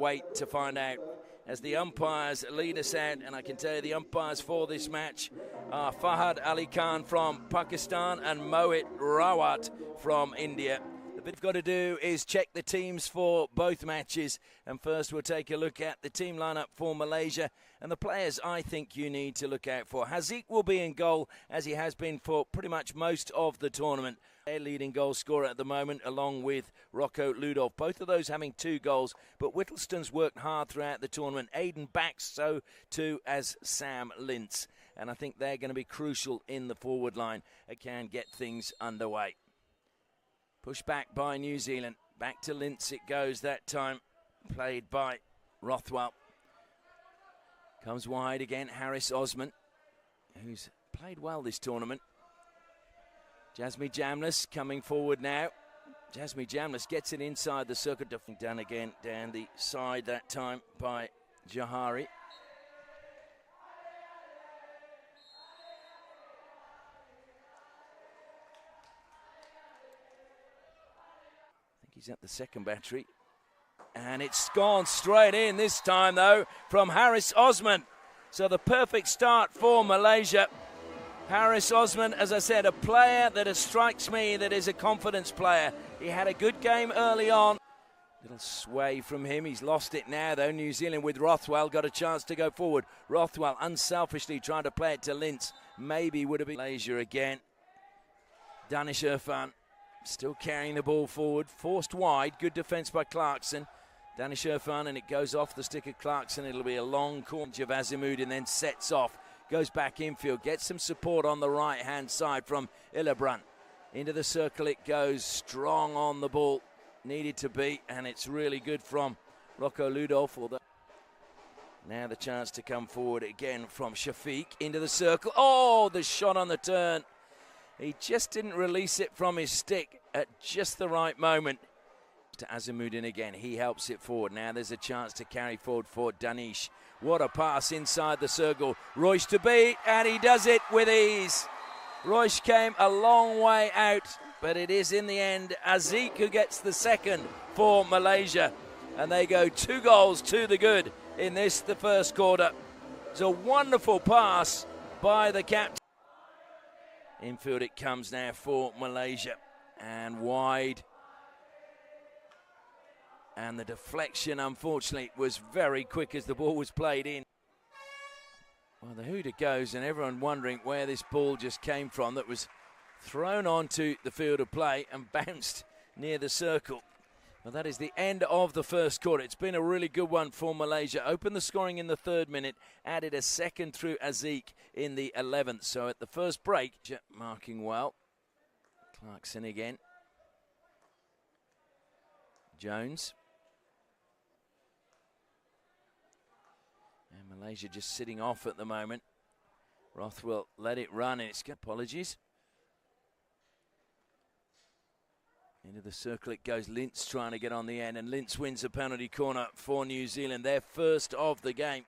Wait to find out as the umpires lead us out, and I can tell you the umpires for this match are Fahad Ali Khan from Pakistan and Mohit Rawat from India. The bit we've got to do is check the teams for both matches, and first we'll take a look at the team lineup for Malaysia and the players I think you need to look out for. Haziq will be in goal, as he has been for pretty much most of the tournament. Their leading goal scorer at the moment, along with Rocco Ludolf. Both of those having 2 goals, but Whittleston's worked hard throughout the tournament. Aiden backs, so too as Sam Lintz. And I think they're going to be crucial in the forward line. It can get things underway. Pushed back by New Zealand. Back to Lintz it goes that time. Played by Rothwell. Comes wide again, Harris Osman, who's played well this tournament. Jasmine Jamlis coming forward now. Jasmine Jamlis gets it inside the circle. Done again down the side that time by Johari. I think he's at the second battery. And it's gone straight in this time, though, from Harris Osman. So the perfect start for Malaysia. Harris Osman, as I said, a player that strikes me that is a confidence player. He had a good game early on. Little sway from him. He's lost it now, though. New Zealand with Rothwell got a chance to go forward. Rothwell unselfishly trying to play it to Lintz. Maybe would have been Malaysia again. Danish Irfan still carrying the ball forward. Forced wide. Good defence by Clarkson. Danish Irfan, and it goes off the stick of Clarkson. It'll be a long corner of Azimud and then sets off. Goes back infield, gets some support on the right-hand side from Illebrandt. Into the circle it goes, strong on the ball, needed to be, and it's really good from Rocco Ludolf. Now the chance to come forward again from Shafiq into the circle. Oh, the shot on the turn. He just didn't release it from his stick at just the right moment. To Azimuddin again, he helps it forward. Now there's a chance to carry forward for Danish. What a pass inside the circle. Royce to beat, and he does it with ease. Royce came a long way out, but it is in the end Aziq who gets the second for Malaysia. And they go 2 goals to the good in the first quarter. It's a wonderful pass by the captain. Infield it comes now for Malaysia, and wide. And the deflection, unfortunately, was very quick as the ball was played in. Well, the hooter goes, and everyone wondering where this ball just came from that was thrown onto the field of play and bounced near the circle. Well, that is the end of the first quarter. It's been a really good one for Malaysia. Opened the scoring in the 3rd minute, added a second through Aziq in the 11th. So at the first break, marking well. Clarkson again. Jones. And Malaysia just sitting off at the moment. Rothwell let it run, and it's got apologies. Into the circle it goes. Lintz trying to get on the end, and Lintz wins a penalty corner for New Zealand, their first of the game.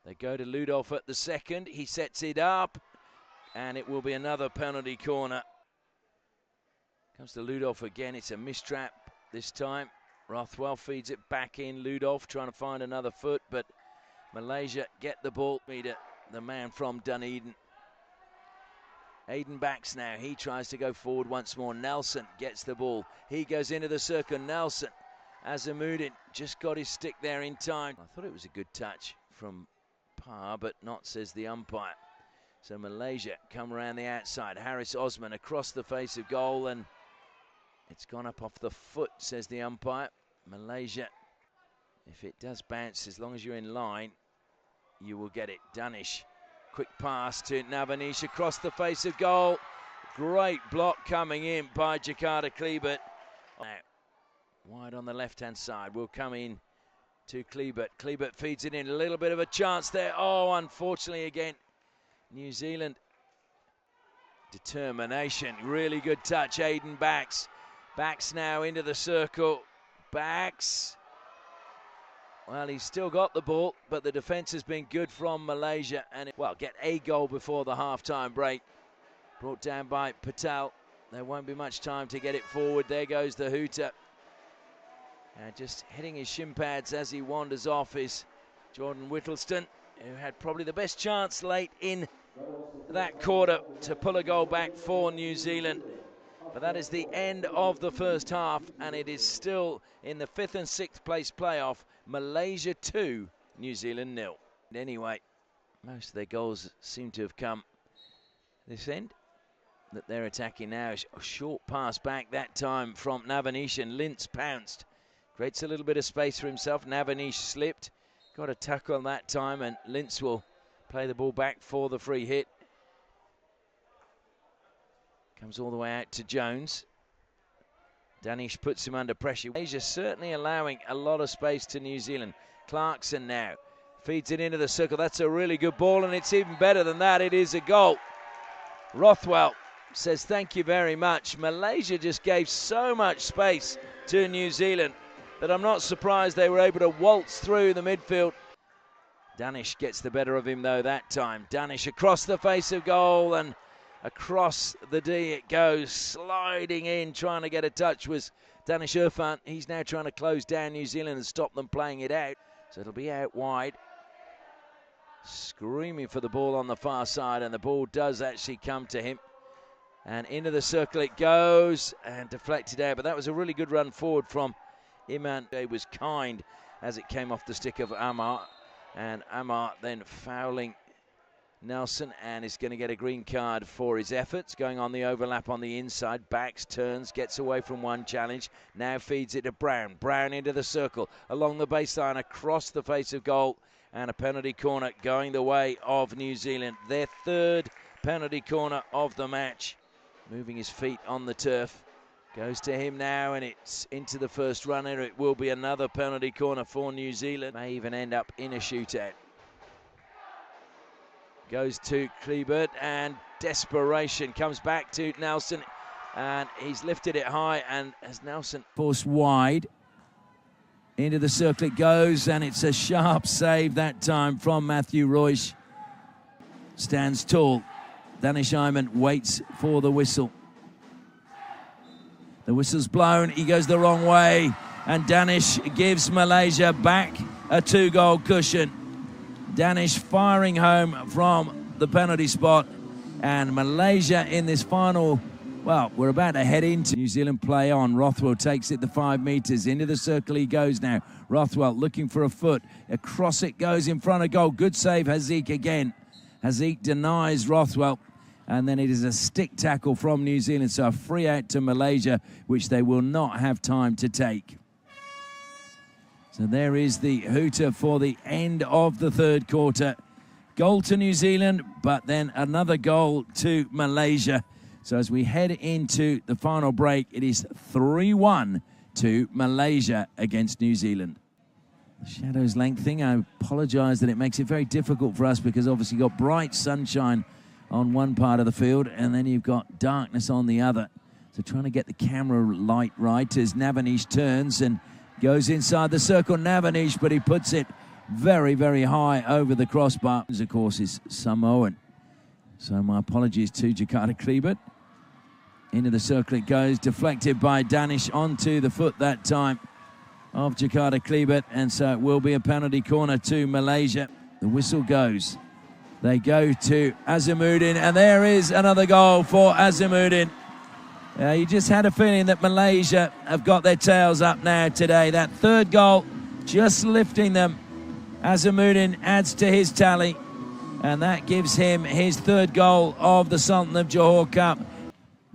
They go to Ludolf at the second. He sets it up, and it will be another penalty corner. Comes to Ludolf again. It's a mistrap this time. Rothwell feeds it back in. Ludolf trying to find another foot, but Malaysia get the ball. The man from Dunedin. Aiden backs now. He tries to go forward once more. Nelson gets the ball. He goes into the circle. Nelson. Azimuddin just got his stick there in time. I thought it was a good touch from Parr, but not, says the umpire. So Malaysia come around the outside. Harris Osman across the face of goal, and it's gone up off the foot, says the umpire. Malaysia, if it does bounce, as long as you're in line, you will get it. Danish. Quick pass to Navanish across the face of goal. Great block coming in by Jakarta Kleibert. Wide on the left-hand side. Will come in to Kleibert. Kleibert feeds it in. A little bit of a chance there. Oh, unfortunately again, New Zealand. Determination. Really good touch. Aiden backs. Backs now into the circle. Backs. Well, he's still got the ball, but the defence has been good from Malaysia. And, get a goal before the half-time break. Brought down by Patel. There won't be much time to get it forward. There goes the hooter. Just hitting his shin pads as he wanders off is Jordan Whittleston, who had probably the best chance late in that quarter to pull a goal back for New Zealand. But that is the end of the first half, and it is still in the 5th and 6th place playoff. Malaysia 2, New Zealand 0. Anyway, most of their goals seem to have come this end that they're attacking now. A short pass back that time from Navanish, and Lintz pounced. Creates a little bit of space for himself. Navanish slipped, got a tackle that time, and Lintz will play the ball back for the free hit. Comes all the way out to Jones. Danish puts him under pressure. Malaysia certainly allowing a lot of space to New Zealand. Clarkson now feeds it into the circle. That's a really good ball, and it's even better than that. It is a goal. Rothwell says thank you very much. Malaysia just gave so much space to New Zealand that I'm not surprised they were able to waltz through the midfield. Danish gets the better of him though that time. Danish across the face of goal, and across the D it goes, sliding in, trying to get a touch was Danish Irfan. He's now trying to close down New Zealand and stop them playing it out. So it'll be out wide. Screaming for the ball on the far side, and the ball does actually come to him. And into the circle it goes, and deflected out. But that was a really good run forward from Iman. It was kind as it came off the stick of Amar. And Amar then fouling Nelson, and is going to get a green card for his efforts. Going on the overlap on the inside, backs, turns, gets away from one challenge. Now feeds it to Brown. Brown into the circle, along the baseline, across the face of goal. And a penalty corner going the way of New Zealand. Their 3rd penalty corner of the match. Moving his feet on the turf. Goes to him now, and it's into the first runner. It will be another penalty corner for New Zealand. May even end up in a shootout. Goes to Kleibert, and desperation comes back to Nelson, and he's lifted it high, and as Nelson forced wide into the circle it goes, and it's a sharp save that time from Matthew Royce. Stands tall. Danish Iman waits for the whistle. The whistle's blown, he goes the wrong way, and Danish gives Malaysia back a 2-goal cushion. Danish firing home from the penalty spot, and Malaysia in this final, well, we're about to head into New Zealand play on. Rothwell takes it the 5 meters. Into the circle he goes now. Rothwell looking for a foot. Across it goes in front of goal. Good save, Haziq again. Haziq denies Rothwell, and then it is a stick tackle from New Zealand. So a free out to Malaysia, which they will not have time to take. So there is the hooter for the end of the 3rd quarter. Goal to New Zealand, but then another goal to Malaysia. So as we head into the final break, it is 3-1 to Malaysia against New Zealand. The shadows lengthening. I apologise that it makes it very difficult for us, because obviously you've got bright sunshine on one part of the field, and then you've got darkness on the other. So trying to get the camera light right as Navanish turns and goes inside the circle. Navanish, but he puts it very, very high over the crossbar. Of course, is Samoan. So my apologies to Jakarta Kleibert. Into the circle it goes, deflected by Danish onto the foot that time of Jakarta Kleibert, and so it will be a penalty corner to Malaysia. The whistle goes. They go to Azimuddin, and there is another goal for Azimuddin. You just had a feeling that Malaysia have got their tails up now today. That 3rd goal just lifting them. Azimuddin adds to his tally, and that gives him his 3rd goal of the Sultan of Johor Cup.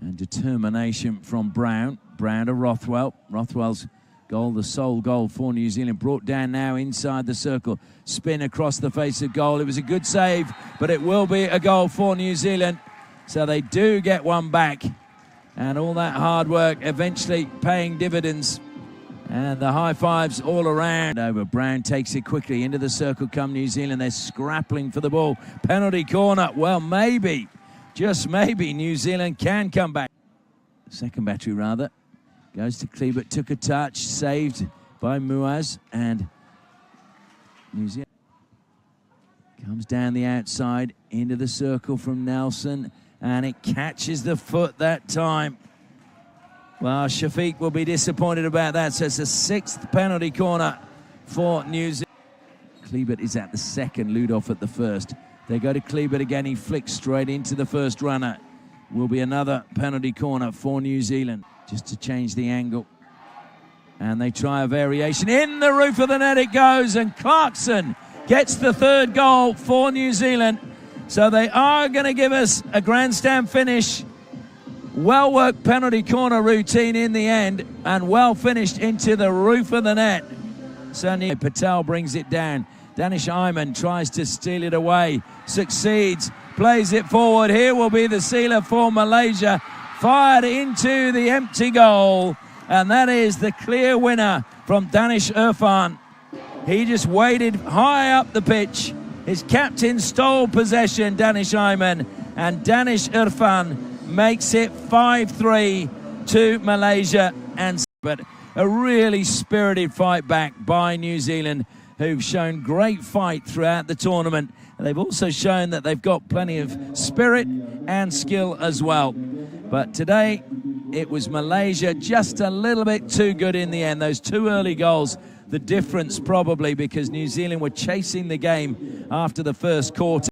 And determination from Brown. Brown to Rothwell. Rothwell's goal, the sole goal for New Zealand, brought down now inside the circle. Spin across the face of goal. It was a good save, but it will be a goal for New Zealand. So they do get one back. And all that hard work eventually paying dividends. And the high fives all around. Over Brown takes it quickly into the circle. Come New Zealand. They're scrappling for the ball. Penalty corner. Well, maybe, just maybe, New Zealand can come back. Second battery, rather. Goes to Kleibert. Took a touch. Saved by Muaz. And New Zealand comes down the outside into the circle from Nelson. And it catches the foot that time. Well, Shafiq will be disappointed about that. So it's a 6th penalty corner for New Zealand. Klebert is at the second, Ludov at the first. They go to Klebert again. He flicks straight into the first runner. Will be another penalty corner for New Zealand, just to change the angle. And they try a variation. In the roof of the net it goes, and Clarkson gets the 3rd goal for New Zealand. So they are going to give us a grandstand finish. Well-worked penalty corner routine in the end, and well finished into the roof of the net. Sunny Patel brings it down. Danish Iman tries to steal it away, succeeds, plays it forward. Here will be the sealer for Malaysia, fired into the empty goal, and that is the clear winner from Danish Irfan. He just waited high up the pitch. His captain stole possession, Danish Iman, and Danish Irfan makes it 5-3 to Malaysia. But a really spirited fight back by New Zealand, who've shown great fight throughout the tournament. And they've also shown that they've got plenty of spirit and skill as well. But today, it was Malaysia just a little bit too good in the end. Those 2 early goals, the difference probably because New Zealand were chasing the game after the first quarter.